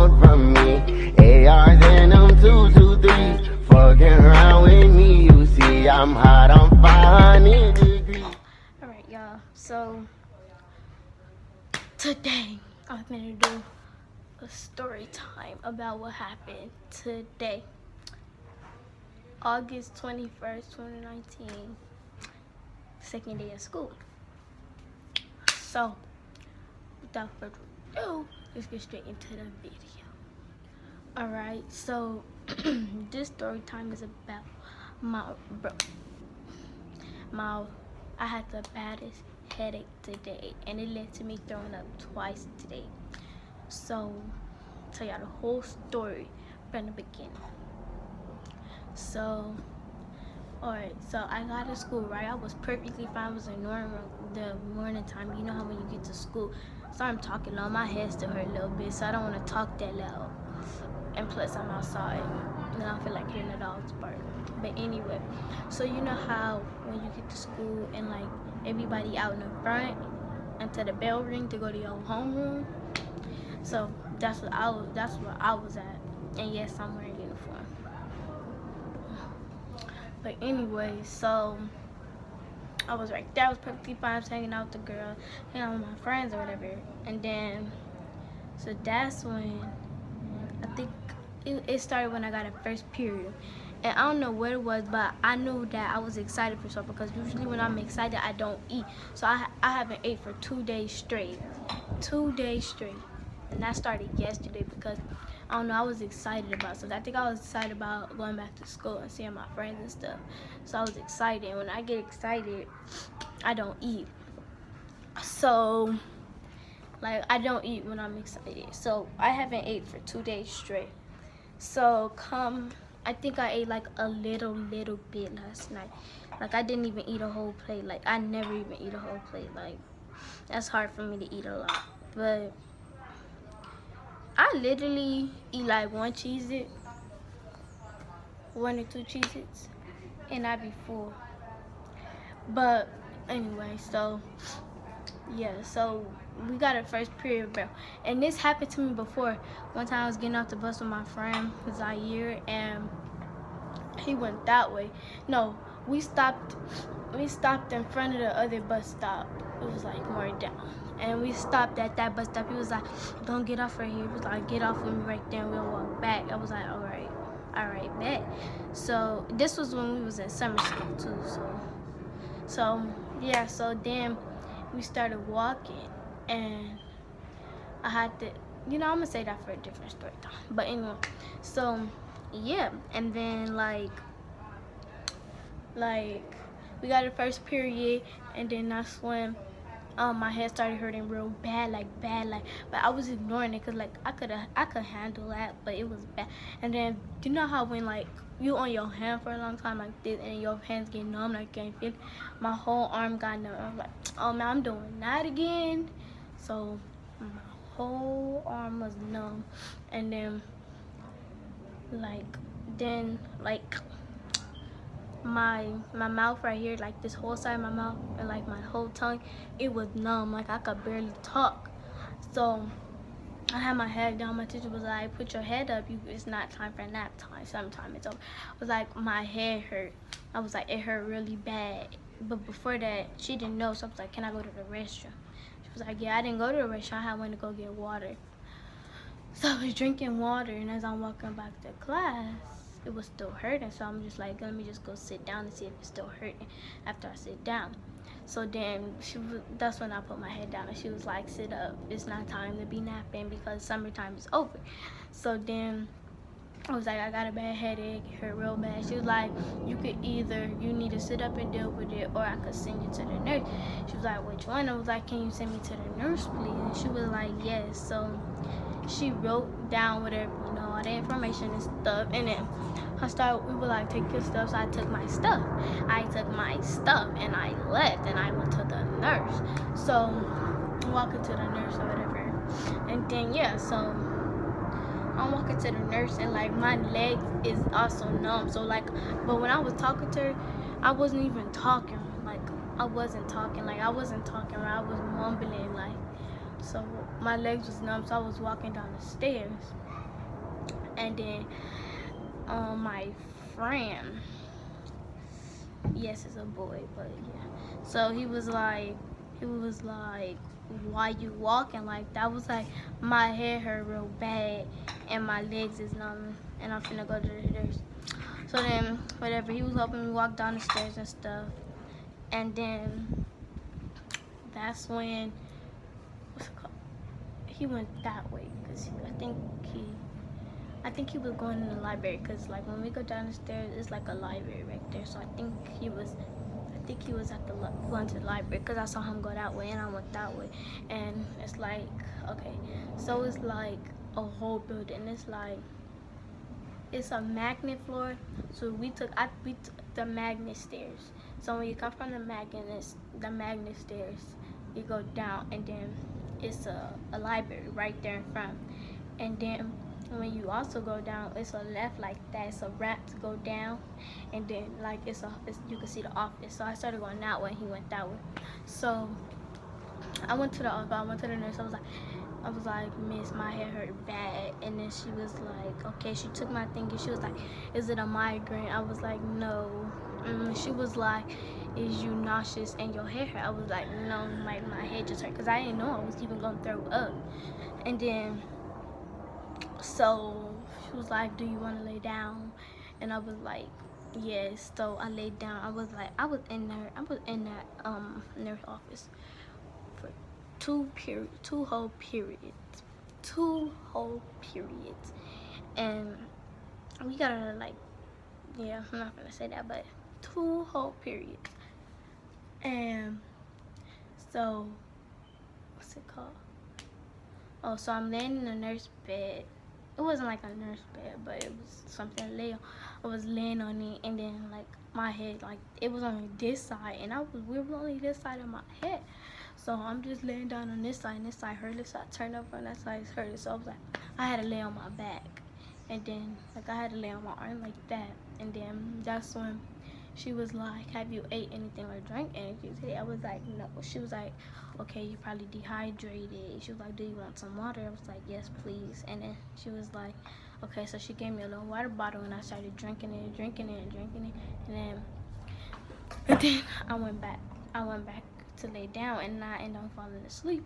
want from me? ARs and them 223s, fucking around with me. You see, I'm hot, I'm 500 degrees. Alright, y'all. So, today, I'm gonna do a story time about what happened today. August 21st, 2019. Second day of school. So, without further ado, let's get straight into the video. Alright, so this story time is about I had the baddest headache today, and it led to me throwing up twice today. So, tell y'all the whole story from the beginning. So, alright, so I got to school, right? I was perfectly fine. It was a normal, the morning time. You know how when you get to school, so I'm talking loud. My head still hurt a little bit, so I don't want to talk that loud. And plus, I'm outside, and I don't feel like hearing the dogs bark. But anyway, so you know how when you get to school and like everybody out in the front until the bell ring to go to your homeroom. So that's where I was at. And yes, I'm wearing uniform. But anyway, so I was right there. I was perfectly fine. I was hanging out with the girl, hanging out with my friends or whatever. And then, so that's when I think it started when I got a first period. And I don't know what it was, but I knew that I was excited for something, because usually when I'm excited, I don't eat. So I haven't ate for 2 days straight. 2 days straight. And that started yesterday because, I don't know, I was excited about something. I think I was excited about going back to school and seeing my friends and stuff. So I was excited. And when I get excited, I don't eat. So, like, I don't eat when I'm excited. So I haven't ate for 2 days straight. So I think I ate like a little bit last night. Like, I didn't even eat a whole plate. Like, I never even eat a whole plate. Like, that's hard for me to eat a lot. But I literally eat like 1 Cheez-It, 1 or 2 Cheez-Its, and I'd be full. But anyway, so yeah, so we got a first period bell, and this happened to me before. One time I was getting off the bus with my friend Zaire, and he went that way. No, we stopped in front of the other bus stop. It was like more down, and we stopped at that bus stop. He was like, don't get off right here. He was like, get off with me right there and we'll walk back. I was like, all right, bet. So this was when we was in summer school too. So yeah, so then we started walking, and I had to, I'm gonna say that for a different story time. But anyway, so yeah, and then like we got the first period, and then that's when my head started hurting real bad, but I was ignoring it because like I could handle that, but it was bad. And then you know how when like you on your hand for a long time like this, and your hands get numb, like you can't feel it? My whole arm got numb. I was like, oh man, I'm doing that again. So my whole arm was numb, and then my mouth right here, like this whole side of my mouth and like my whole tongue, it was numb. Like I could barely talk. So I had my head down. My teacher was like, put your head up, it's not time for nap time, sometime it's over. I was like, my head hurt. I was like, it hurt really bad. But before that, she didn't know, so I was like, can I go to the restroom? She was like, yeah. I didn't go to the restroom, I went to go get water. So I was drinking water, and as I'm walking back to class, it was still hurting. So I'm just like, let me just go sit down and see if it's still hurting after I sit down. So then that's when I put my head down, and she was like, sit up, it's not time to be napping because summertime is over. So then I was like, I got a bad headache, it hurt real bad. She was like, you need to sit up and deal with it, or I could send you to the nurse. She was like, which one? I was like, can you send me to the nurse, please? And she was like, yes. So she wrote down whatever, all the information and stuff, and then we were like, take your stuff. So I took my stuff. And I left, and I went to the nurse. So I'm walking to the nurse or whatever, and then yeah, so I'm walking to the nurse, and like my leg is also numb. So like, but when I was talking to her, I wasn't even talking. I wasn't talking right. I was mumbling like. So my legs was numb, so I was walking down the stairs. And then my friend, yes, it's a boy, but yeah. So he was like, why you walking like that? Was like, my head hurt real bad and my legs is numb and I'm finna go to the nurse. So then whatever, he was helping me walk down the stairs and stuff. And then that's when, what's it called? He went that way because I think he was going in the library because like when we go down the stairs, it's like a library right there. So I think he was at the going to the library because I saw him go that way and I went that way. And it's like, okay, so it's like a whole building. It's like, it's a magnet floor. So we took the magnet stairs. So when you come from the magnet stairs, you go down and then it's a library right there in front. And then when you also go down, it's a left like that. It's a ramp to go down, and then like you can see the office. So I started going that way, and he went that way. So I went to the office. I went to the nurse. I was like, Miss, my head hurt bad. And then she was like, okay. She took my thing and she was like, is it a migraine? I was like, no. And she was like, is you nauseous and your head hurt? I was like, no, my head just hurt because I didn't know I was even going to throw up. And then, so she was like, do you want to lay down? And I was like, yes. So I laid down. I was in that nurse office for two whole periods. And we gotta like, yeah, I'm not gonna say that, but 2 whole periods. And so, what's it called? Oh, so I'm laying in a nurse bed. It wasn't like a nurse bed, but it was something to lay on. I was laying on it, and then like my head, like it was on this side, and we were only this side of my head. So I'm just laying down on this side, and this side hurt. This side turned up, and that side hurt. So I was like, I had to lay on my back, and then like I had to lay on my arm like that, and then that's when she was like, have you ate anything or drank anything today? I was like, no. She was like, okay, you probably dehydrated. She was like, do you want some water? I was like, yes, please. And then she was like, okay. So she gave me a little water bottle, and I started drinking it. And then I went back to lay down, and I ended up falling asleep.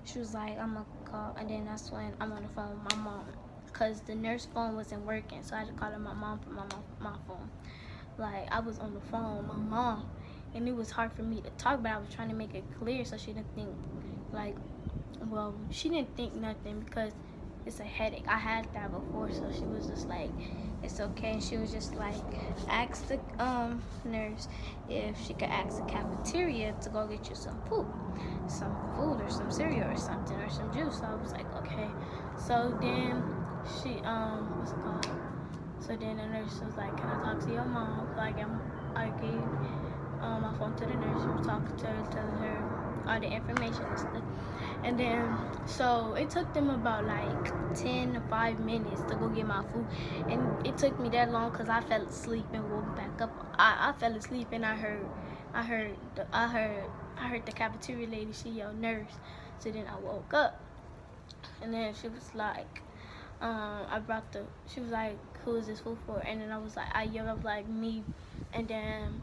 She was like, I'm gonna call. And then that's when I'm on the phone with my mom because the nurse phone wasn't working. So I had to call her my mom from my phone. Like, I was on the phone with my mom, and it was hard for me to talk, but I was trying to make it clear so she didn't think, like, well, she didn't think nothing because it's a headache. I had that before, so she was just like, it's okay. And she was just like, ask the nurse if she could ask the cafeteria to go get you some food or some cereal or something or some juice. So I was like, okay. So then she, what's it called? So then the nurse was like, can I talk to your mom? Like, I gave my phone to the nurse. She was talking to her, telling her all the information and stuff. And then, so it took them about like 10 to 5 minutes to go get my food. And it took me that long because I fell asleep and woke back up. I fell asleep and I heard the cafeteria lady, she yelled nurse. So then I woke up. And then she was like, she was like, who is this food for? And then I was like, I yelled up like, me. And then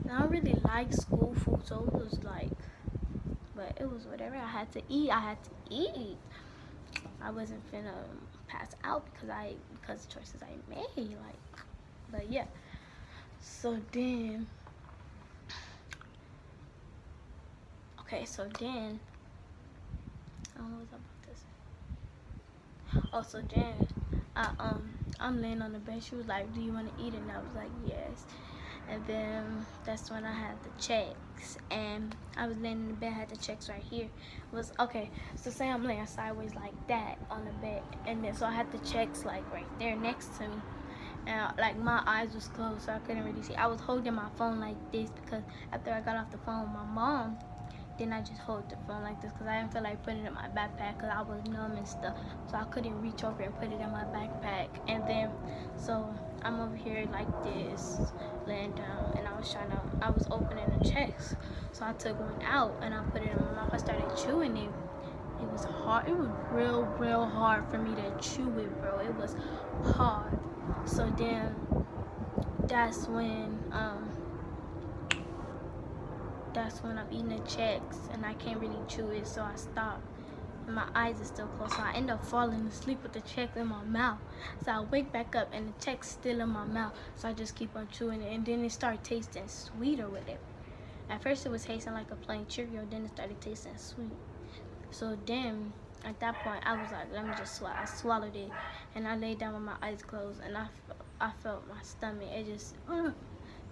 I don't really like school food, so it was like, but it was whatever. I had to eat. I wasn't finna pass out because the choices I made, like, but yeah. So then, okay, so then, I don't know what's about this. Oh, so then, I'm laying on the bed. She was like, do you want to eat it? And I was like, yes. And then that's when I had the checks, and I was laying in the bed. I had the checks right here. It was okay. So say I'm laying sideways like that on the bed, and then so I had the checks like right there next to me, and like my eyes was closed, so I couldn't really see. I was holding my phone like this because after I got off the phone with my mom, then I just hold the phone like this because I didn't feel like putting it in my backpack because I was numb and stuff, so I couldn't reach over and put it in my backpack. And then so I'm over here like this, laying down, and I was opening the checks. So I took one out and I put it in my mouth. I started chewing it, It was hard. It was real hard for me to chew it, bro. It was hard. So then that's when I'm eating the Chex and I can't really chew it, so I stop. And my eyes are still closed, so I end up falling asleep with the Chex in my mouth. So I wake back up and the Chex still in my mouth, so I just keep on chewing it, and then it started tasting sweeter with it. At first it was tasting like a plain Cheerio, then it started tasting sweet. So then at that point I was like, let me just swallow. I swallowed it and I laid down with my eyes closed, and I felt my stomach. It just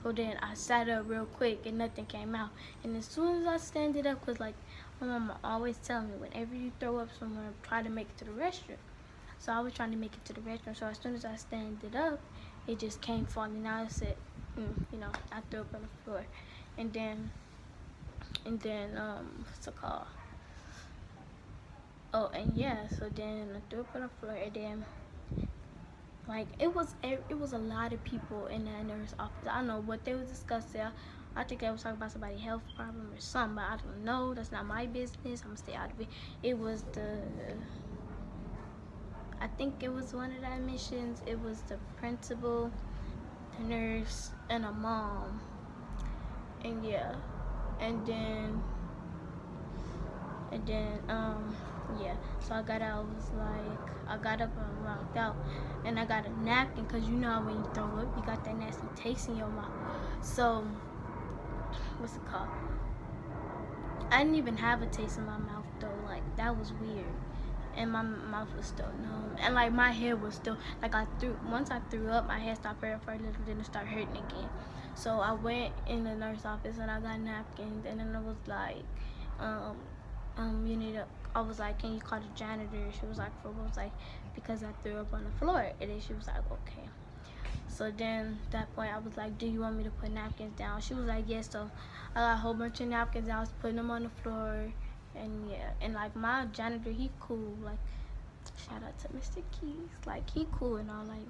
so then I sat up real quick and nothing came out. And as soon as I standed up, cause like my mama always tell me, whenever you throw up somewhere, try to make it to the restroom. So I was trying to make it to the restroom. So as soon as I standed up, it just came falling out. I said, I threw up on the floor. And then what's it called? Oh, and yeah, so then I threw up on the floor, and then like it was a lot of people in that nurse office. I don't know what they was discussing. I think they was talking about somebody's health problem or something, but I don't know. That's not my business. I'm gonna stay out of it. It was I think it was one of the admissions. It was the principal, the nurse, and a mom. And yeah, and then yeah, so I got out. I got up and walked out, and I got a napkin, because you know how when you throw up, you got that nasty taste in your mouth. So what's it called? I didn't even have a taste in my mouth though. Like that was weird, and my mouth was still numb, and like my hair was still like once I threw up, my hair stopped hurting for a little, then it started hurting again. So I went in the nurse office and I got napkins, and then it was like you need a, I was like, can you call the janitor? She was like, for what? I was like, because I threw up on the floor. And then she was like, okay. So then at that point I was like, do you want me to put napkins down? She was like, yes. So I got a whole bunch of napkins. I was putting them on the floor, and yeah, and like my janitor, he cool. Like shout out to Mr. Keys. Like he cool and all. Like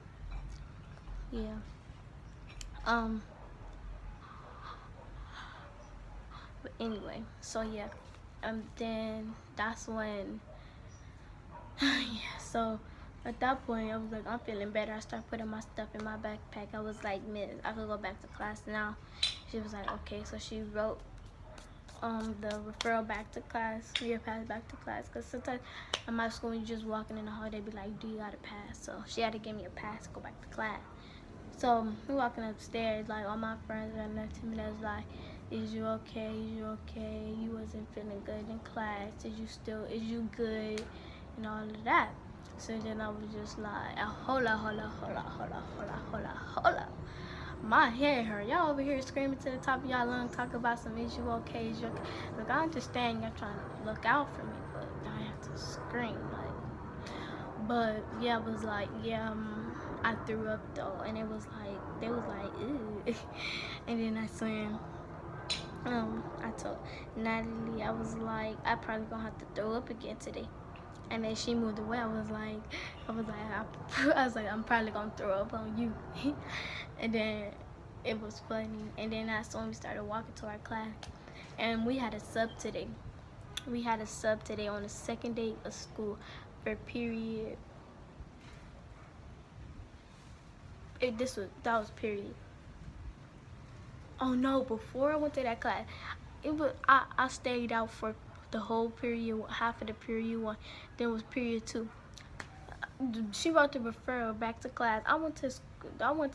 yeah. But anyway, so yeah. Then that's when yeah, so at that point I was like, I'm feeling better. I started putting my stuff in my backpack. I was like, miss, I could go back to class now. She was like, okay. So she wrote the referral back to class, your pass back to class, because sometimes at my school when you just walking in the hall, they'd be like, do you got a pass? So she had to give me a pass to go back to class. So we walking upstairs, like all my friends right next to me, that's like, is you okay? Is you okay? You wasn't feeling good in class. Is you good? And all of that. So then I was just like, hold up. My head hurt. Y'all over here screaming to the top of y'all lungs, talking about some, is you okay? Is you okay? Look, I understand y'all trying to look out for me, but I have to scream, like. But yeah, it was like, yeah, I threw up though, and it was like, they was like, ew. And then I swam. I told Natalie, I was like, I probably gonna have to throw up again today. And then she moved away. I was like, I'm probably gonna throw up on you. And then it was funny. And then that's when we started walking to our class. And we had a sub today. On the second day of school for period. That was period. Oh no, before I went to that class, I stayed out for the whole period, half of the period one, then was period 2. She wrote the referral back to class. I went to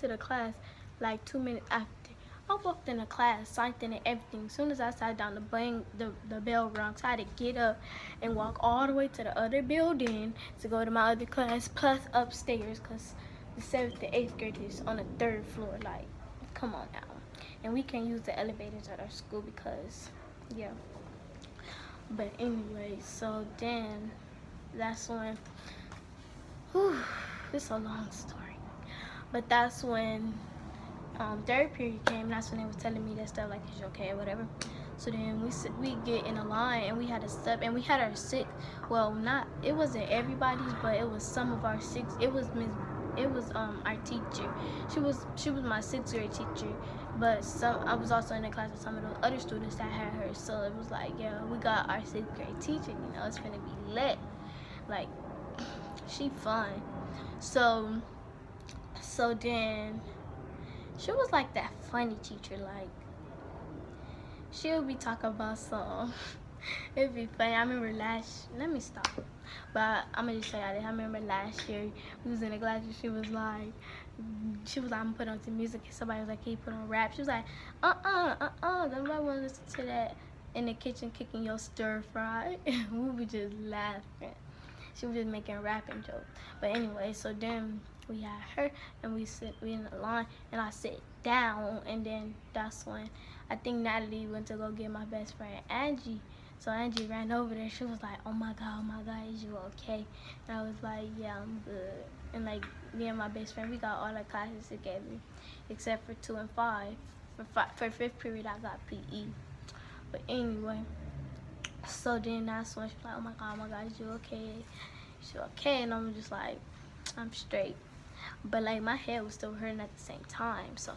the class like 2 minutes after. I walked in the class, signed in and everything. As soon as I sat down, the bell rung. So I had to get up and walk all the way to the other building to go to my other class, plus upstairs, because the 7th and 8th grade is on the 3rd floor. Like, come on now. And we can't use the elevators at our school because, yeah. But anyway, so then that's when, it's a long story. But that's when 3rd period came. That's when they was telling me that stuff, like, is you okay or whatever. So then we get in a line, and we had a sub, and we had our 6. Well, it wasn't everybody's, but it was some of our 6. It was our teacher. She was my 6th grade teacher, But I was also in the class with some of those other students that had her. So it was like, yeah, we got our 6th grade teacher. It's gonna be lit. Like, she fun. So then she was like that funny teacher. Like, she would be talking about some. It'd be funny. I remember let me stop. But I'm gonna just say I remember last year we was in a class and she was like, I'm gonna put on some music. And somebody was like, can you put on rap? She was like, nobody wanna listen to that in the kitchen cooking your stir fry. We were just laughing. She was just making rapping jokes. But anyway, so then we had her and we in the line and I sit down, and then that's when I think Natalie went to go get my best friend Angie. So Angie ran over there. She was like, oh my God, is you okay? And I was like, yeah, I'm good. And like me and my best friend, we got all our classes together except for 2 and 5. For 5th period, I got PE. But anyway, so then that's when she was like, oh my God, is you okay? She okay? And I'm just like, I'm straight. But like my head was still hurting at the same time. So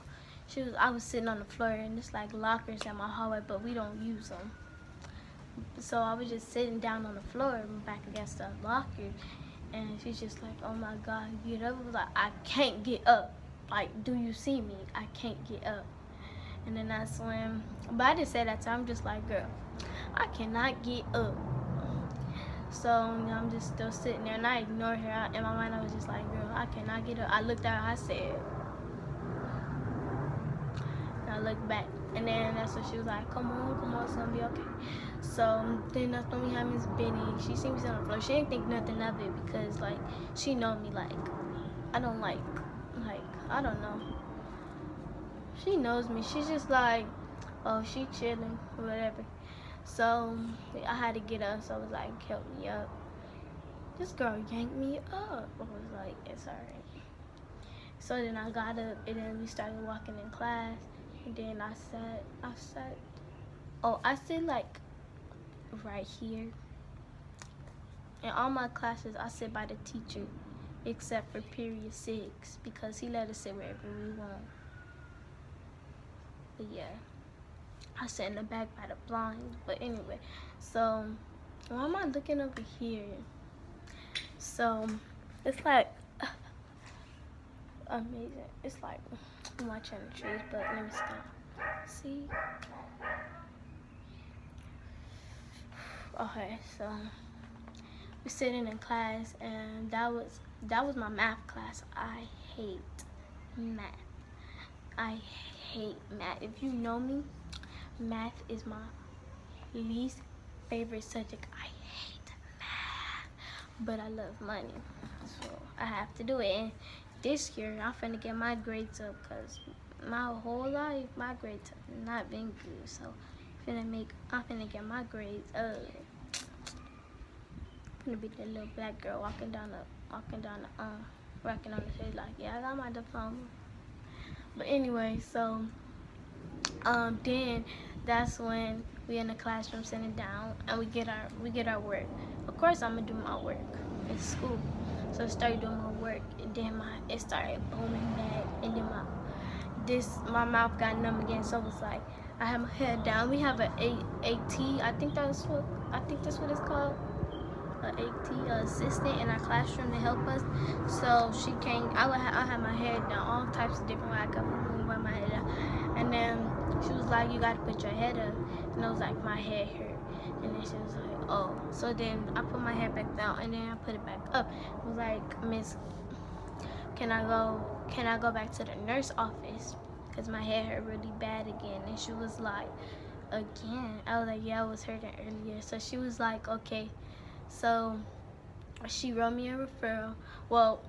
I was sitting on the floor, and it's like lockers in my hallway, but we don't use them. So I was just sitting down on the floor back against the locker, and she's just like, oh my God, get up. I was like, I can't get up. Like, do you see me? I can't get up. And then that's when, but I didn't say that to her. I'm just like, girl, I cannot get up. So I'm just still sitting there, and I ignored her. In my mind, I was just like, girl, I cannot get up. I looked at her, I said, and I looked back. And then that's when she was like, come on, it's gonna be okay. So then that's when we had Miss Benny. She seems to be on the floor. She didn't think nothing of it because like she know me, like I don't like I don't know. She knows me. She's just like, oh, she chilling or whatever. So I had to get up, so I was like, help me up. This girl yanked me up. I was like, it's alright. So then I got up, and then we started walking in class. And then I sit like right here. In all my classes, I sit by the teacher, except for period 6, because he let us sit wherever we want. But yeah, I sit in the back by the blinds. But anyway, so why am I looking over here? So it's like amazing. It's like I'm watching the trees, but let me stop. See? Okay, so we're sitting in class, and that was my math class. I hate math. I hate math. If you know me, math is my least favorite subject. I hate math, but I love money, so I have to do it. And this year, I'm finna get my grades up, because my whole life, my grades have not been good. So I'm finna get my grades up. I'm gonna be that little black girl walking on the stage like, yeah, I got my diploma. But anyway, so then that's when we in the classroom sitting down, and we get our work. Of course, I'm gonna do my work in school. So I started doing my work, and then it started booming back, and then my mouth got numb again. So it was like I had my head down. We have an AT. I think that's what it's called. An AT assistant in our classroom to help us. So she came. I had my head down, all types of different ways. I could move my head down, and then she was like, "You got to put your head up," and I was like, "My head hurt," and then she was like, "Oh." So then I put my head back down, and then I put it back up. I was like, "Miss, can I go back to the nurse office? Because my head hurt really bad again." And she was like, "Again?" I was like, "Yeah, I was hurting earlier." So she was like, "Okay." So she wrote me a referral. Well,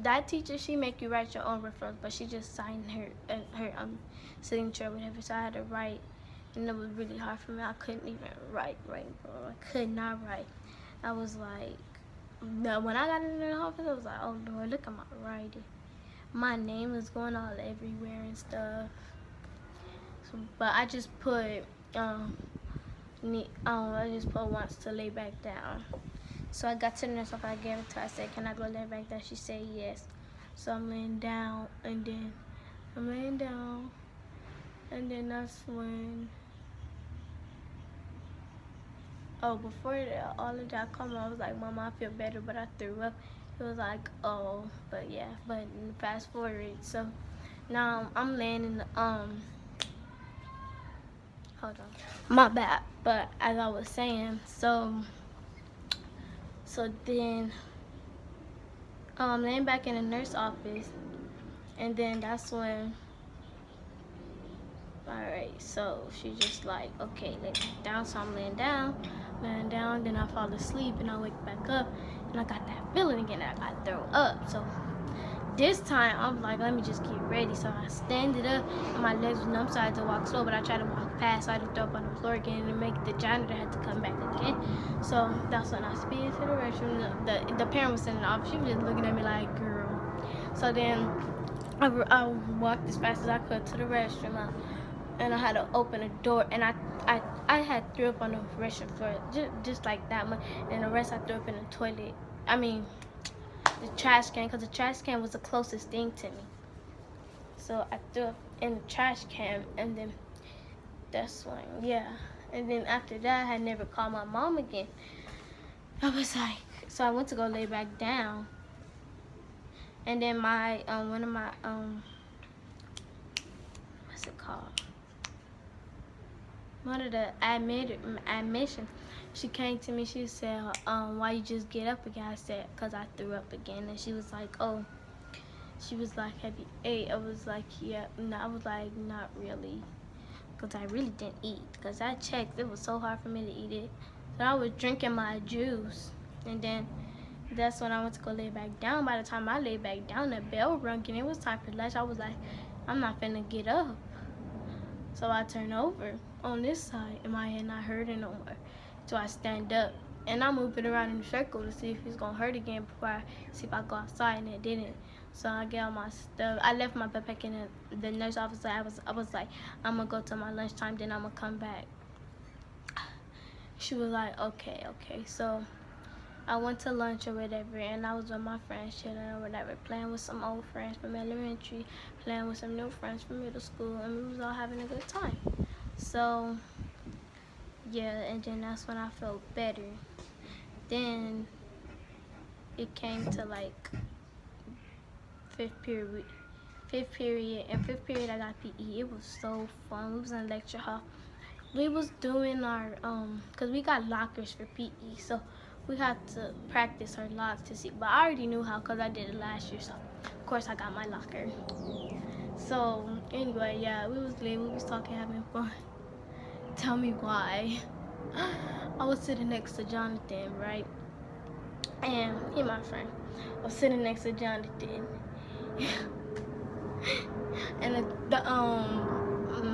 that teacher, she make you write your own referrals, but she just signed her signature or whatever. So I had to write, and it was really hard for me. I couldn't even write, bro. I could not write. I was like, no. When I got into the office, I was like, oh Lord, look at my writing. My name was going all everywhere and stuff. So, but I just put I just put wants to lay back down. So I got to the nurse office. I gave it to her. I said, "Can I go lay back down?" She said yes. So I'm laying down, and then I'm laying down, And then that's when, before all of that come, I was like, Mama, I feel better, but I threw up. It was like, oh, but yeah, but fast forward. So now I'm laying in the, hold on, my bad. But as I was saying, so then I'm laying back in the nurse office, and then that's when, alright, so she just like, okay, lay down. So I'm laying down, then I fall asleep, and I wake back up, and I got that feeling again that I got throw up. So this time I'm like, let me just get ready. So I standed up, and my legs was numb, so I had to walk slow, but I tried to walk fast, so I had to throw up on the floor again, and make the janitor had to come back again. So that's when I speeded to the restroom. The parent was sitting in the office. She was just looking at me like, girl. So then I walked as fast as I could to the restroom, and I had to open the door, and I had threw up on the restroom floor, just like that much, and the rest I threw up in the toilet. I mean, the trash can, because the trash can was the closest thing to me. So I threw up in the trash can, and then that's when, yeah. And then after that, I had never called my mom again. I was like, so I went to go lay back down, and then my one of my what's it called? One of the admission, she came to me. She said, why you just get up again? I said, cause I threw up again. And she was like, oh. She was like, have you ate? I was like, yeah. No, I was like, not really, cause I really didn't eat. Cause I checked, it was so hard for me to eat it. So I was drinking my juice, and then that's when I went to go lay back down. By the time I lay back down, the bell rung, and it was time for lunch. I was like, I'm not finna get up. So I turn over on this side, and my head not hurting no more. So I stand up, and I'm moving around in a circle to see if it's gonna hurt again before I see if I go outside, and it didn't. So I get all my stuff. I left my backpack in the nurse office. I was like, I'm gonna go to my lunchtime, then I'm gonna come back. She was like, okay. So I went to lunch or whatever, and I was with my friends chilling or whatever, playing with some old friends from elementary, playing with some new friends from middle school, and we was all having a good time. So yeah, and then that's when I felt better. Then it came to like fifth period. In fifth period I got PE. It was so fun. We was in lecture hall. We was doing our cause we got lockers for PE, so we had to practice our locks to see. But I already knew how, cause I did it last year. So of course I got my locker. So anyway, yeah, we was lit. We was talking, having fun. Tell me why. I was sitting next to Jonathan, right? And he my friend. I was sitting next to Jonathan. And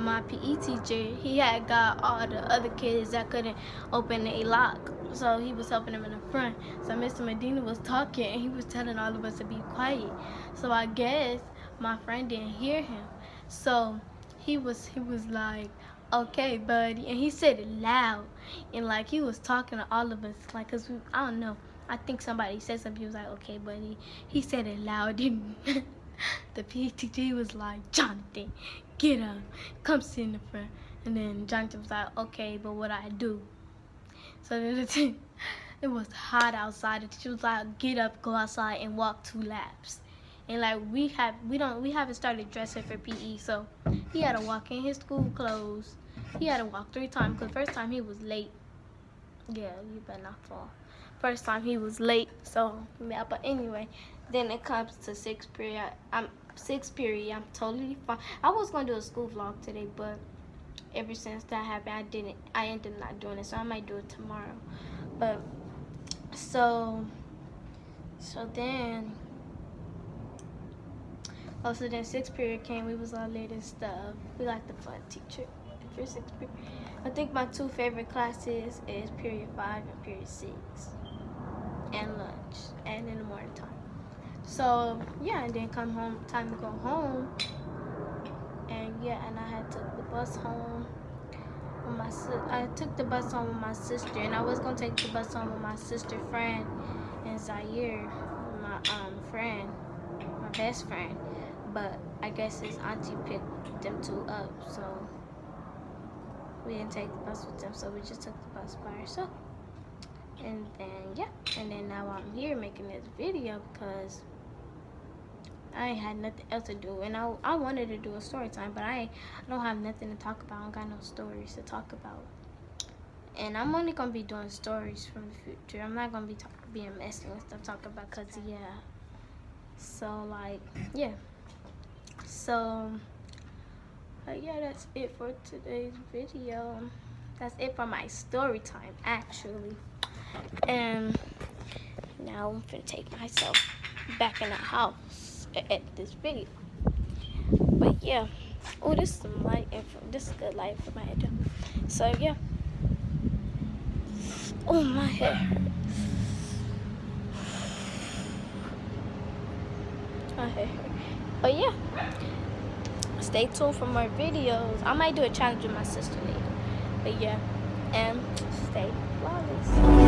my PE teacher, he had got all the other kids that couldn't open a lock, so he was helping them in the front. So Mr. Medina was talking, and he was telling all of us to be quiet. So I guess my friend didn't hear him, so he was like, okay, buddy, and he said it loud, and like he was talking to all of us, like, cause I don't know, I think somebody said something. He was like, okay, buddy. He said it loud, didn't he? The PTG was like, Jonathan, get up, come sit in the front. And then Jonathan was like, okay, but what I do? So then it was hot outside. She was like, get up, go outside, and walk 2 laps. And like we haven't started dressing for PE, so he had to walk in his school clothes. He had to walk 3 times, because first time he was late. Yeah, you better not fall. First time he was late, so yeah. But anyway, then it comes to 6th period. I'm totally fine. I was gonna do a school vlog today, but ever since that happened, I ended up not doing it. So I might do it tomorrow. But so then 6th period came. We was all late and stuff. We like the fun teacher for 6th period. I think my 2 favorite classes is period 5 and period 6, and lunch, and in the morning time. So yeah, and then come home, time to go home, and yeah, and I had took the bus home with my I took the bus home with my sister, and I was gonna take the bus home with my sister friend and Zaire, my friend, my best friend, but I guess his auntie picked them 2 up, so we didn't take the bus with them, so we just took the bus by ourselves. And then yeah, and then now I'm here making this video because I ain't had nothing else to do, and I wanted to do a story time, but I don't have nothing to talk about. I don't got no stories to talk about, and I'm only gonna be doing stories from the future. I'm not gonna be being messy and stuff talking about, cause yeah. So like yeah. So yeah, that's it for today's video. That's it for my story time actually. And now I'm gonna take myself back in the house and edit this video. But yeah, oh, this is some light info. This is good light for my head. So yeah. Oh, my hair. My hair. But yeah, stay tuned for more videos. I might do a challenge with my sister later. But yeah, and stay flawless.